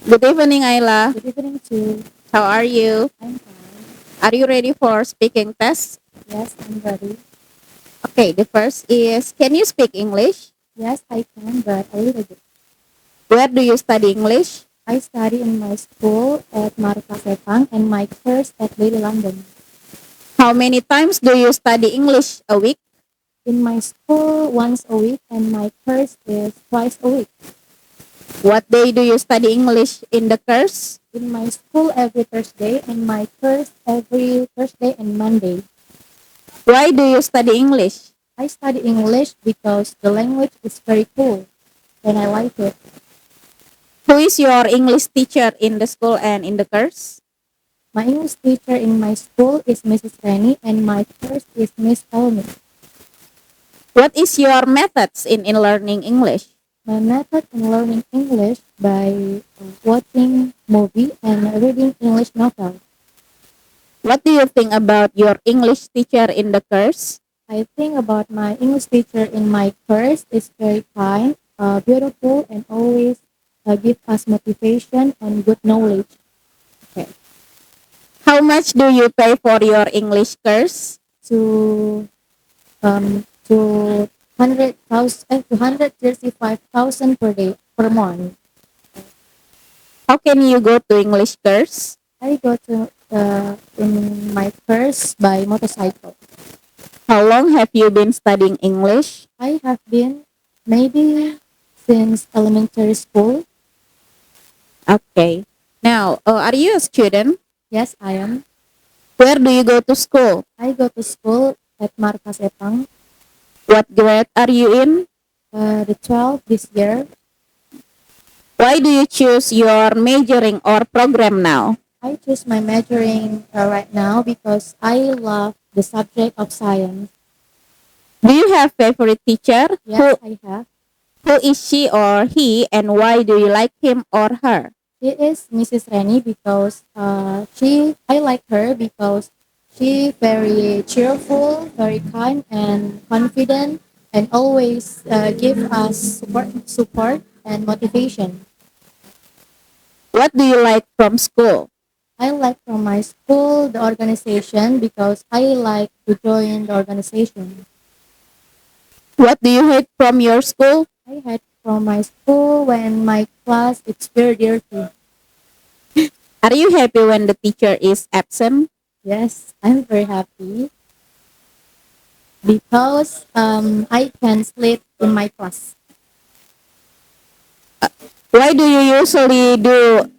Good evening, Ayla. Good evening too. How are you? I'm fine. Are you ready for speaking test? Yes, I'm ready. Okay, the first is can you speak English? Yes, I can, but a little bit. Where do you study English? I study in my school at Marta Sepang and my course at Lady London. How many times do you study English a week? In my school, once a week, and my course is twice a week. What day do you study English in the course? In my school, every Thursday, and my course every Thursday and Monday. Why do you study English? I study English because the language is very cool and I like it. Who is your English teacher in the school and in the course? My English teacher in my school is Mrs. Rennie and my course is Miss Elmi. What is your methods in learning English? My method in learning English by watching movie and reading English novel. What do you think about your English teacher in the course? I think about my English teacher in my course is very kind, beautiful, and always give us motivation and good knowledge. Okay. How much do you pay for your English course? To 235,000 per day per month. How can you go to English course? I go to in my course by motorcycle. How long have you been studying English? I have been maybe since elementary school. Okay. Now, are you a student? Yes, I am. Where do you go to school? I go to school at Markas Epang, What grade are you in? the 12 this year. Why do you choose your majoring or program now? I choose my majoring right now because I love the subject of science. Do you have favorite teacher? Yes, I have. Who is she or he and why do you like him or her? She is Mrs. Rennie because I like her because she very cheerful, very kind and confident, and always give us support and motivation. What do you like from school? I like from my school the organization because I like to join the organization. What do you hate from your school? I had from my school when my class it's very dirty. Are you happy when the teacher is absent? Yes, I'm very happy because I can sleep in my class. Why do you usually do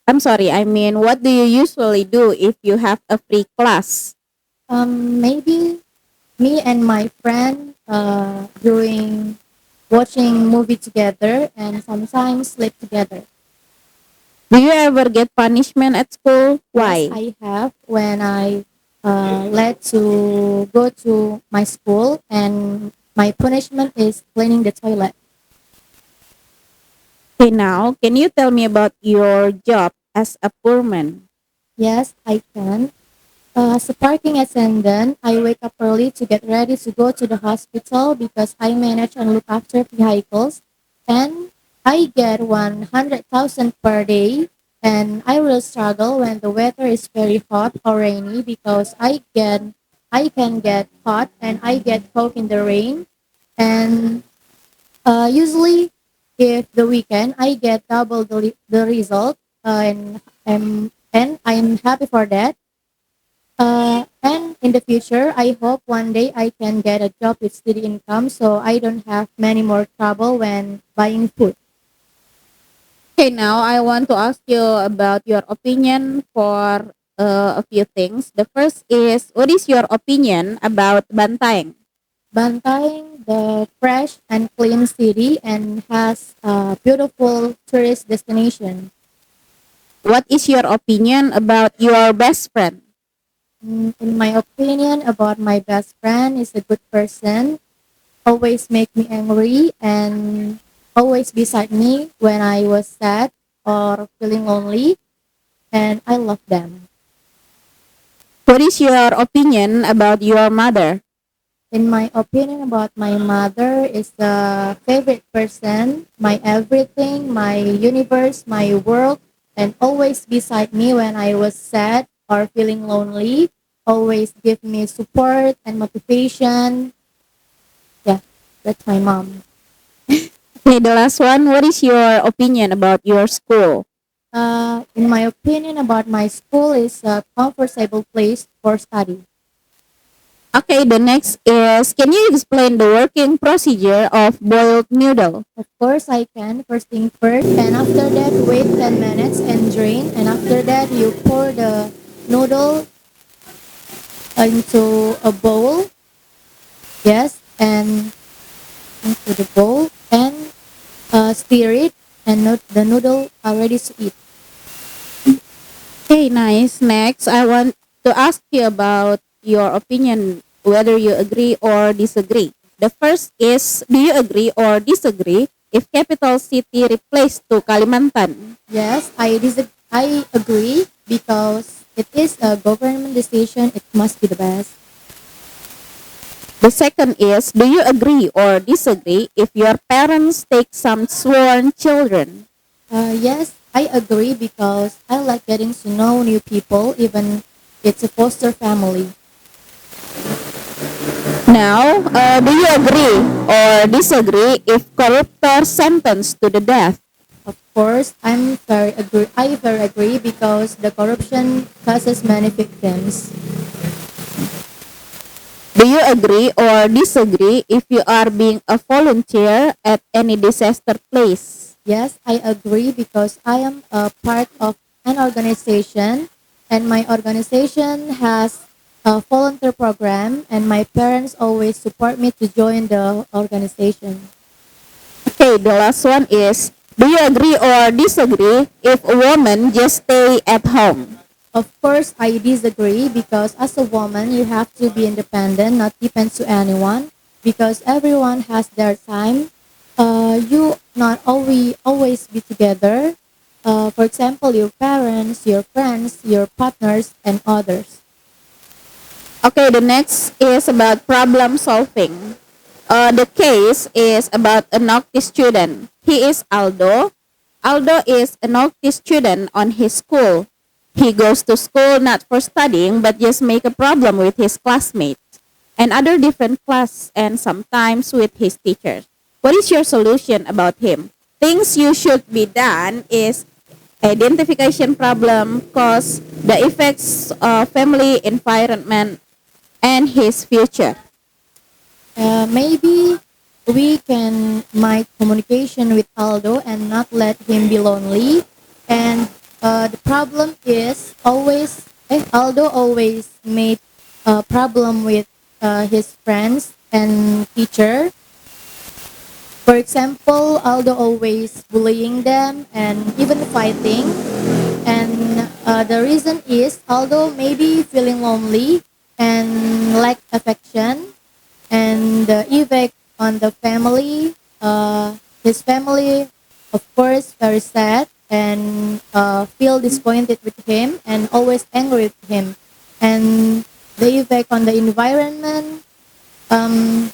I'm sorry, I mean what do you usually do if you have a free class? Maybe me and my friend during watching movie together and sometimes sleep together. Do you ever get punishment at school? Yes, Why? I have when I let to go to my school and my punishment is cleaning the toilet. Okay, now, can you tell me about your job as a foreman? Yes, I can. As a parking attendant, I wake up early to get ready to go to the hospital because I manage and look after vehicles, and I get 100,000 per day. And I will struggle when the weather is very hot or rainy because I can get hot and I get cold in the rain. And usually, if the weekend I get double the result, and I'm happy for that. And in the future, I hope one day I can get a job with steady income so I don't have many more trouble when buying food. Okay, now I want to ask you about your opinion for a few things. The first is, what is your opinion about Bantaeng? Bantaeng, the fresh and clean city and has a beautiful tourist destination. What is your opinion about your best friend? In my opinion about my best friend is a good person, always make me angry and always beside me when I was sad or feeling lonely, and I love them. What is your opinion about your mother? In my opinion about my mother is the favorite person, my everything, my universe, my world, and always beside me when I was sad or feeling lonely. Always give me support and motivation. Yeah, that's my mom. Okay, the last one. What is your opinion about your school? In my opinion about my school is a comfortable place for study. Okay, the next is, can you explain the working procedure of boiled noodle? Of course, I can. First thing first, and after that, wait 10 minutes and drain. And after that, you pour the noodle into a bowl. Yes, and into the bowl and stir it, and the noodle are ready to eat. Okay, nice. Next, I want to ask you about your opinion, whether you agree or disagree. The first is, do you agree or disagree if capital city replaced to Kalimantan? Yes, I agree because it is a government decision. It must be the best. The second is, do you agree or disagree if your parents take some sworn children? Yes, I agree because I like getting to know new people, even it's a foster family. Now, do you agree or disagree if corruptor sentenced to the death? Of course, I very agree because the corruption causes many victims. Do you agree or disagree if you are being a volunteer at any disaster place? Yes, I agree because I am a part of an organization and my organization has a volunteer program and my parents always support me to join the organization. Okay, the last one is, do you agree or disagree if a woman just stay at home? Of course, I disagree because as a woman, you have to be independent, not depend to anyone, because everyone has their time. You not always be together. For example, your parents, your friends, your partners, and others. Okay, the next is about problem solving. The case is about a naughty student. He is Aldo. Aldo is a naughty student on his school. He goes to school not for studying but just make a problem with his classmates and other different class and sometimes with his teachers. What is your solution about him? Things you should be done is identification problem, cause, the effects of family environment, and his future. Maybe we can make communication with Aldo and not let him be lonely. And the problem is Aldo always made a problem with his friends and teacher. For example, Aldo always bullying them and even fighting. And the reason is Aldo maybe feeling lonely and lack affection and the effect on the family. His family, of course, very sad and feel disappointed with him and always angry with him. And the effect on the environment, um,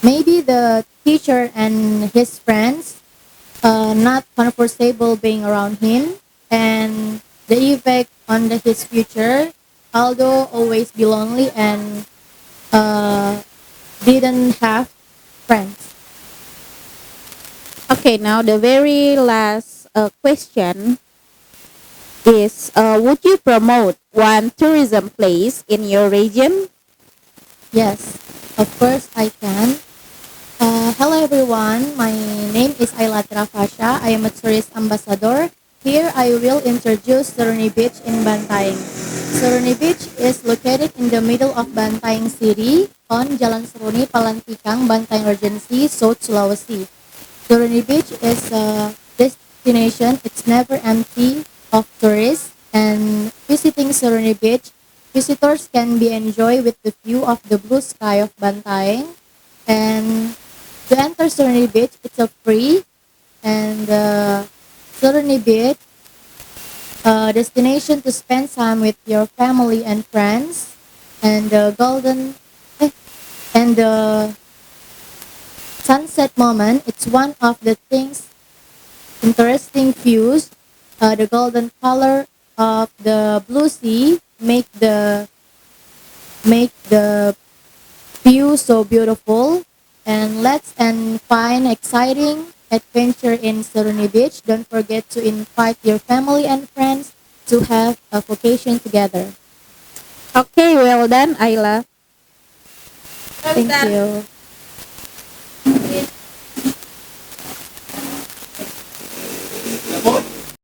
maybe the teacher and his friends not comfortable being around him, and the effect on his future. Aldo always be lonely and uh, didn't have friends. Okay, now the very last question is, would you promote one tourism place in your region? Yes, of course I can. Hello everyone, my name is Ayla Trafasha. I am a tourist ambassador. Here I will introduce Seruni Beach in Bantaeng. Seruni Beach is located in the middle of Bantaeng City on Jalan Seruni, Palantikang, Bantaeng Regency, South Sulawesi. Seruni Beach is a destination. It's never empty of tourists and visiting Seruni Beach, visitors can be enjoy with the view of the blue sky of Bantaeng and to enter Seruni Beach, it's a free and Seruni Beach destination to spend time with your family and friends and the golden And the sunset moment, it's one of the things interesting views. The golden color of the blue sea make the view so beautiful. And let's and find exciting adventure in Seruni Beach. Don't forget to invite your family and friends to have a vacation together. Okay, well done, Ayla. Thank you.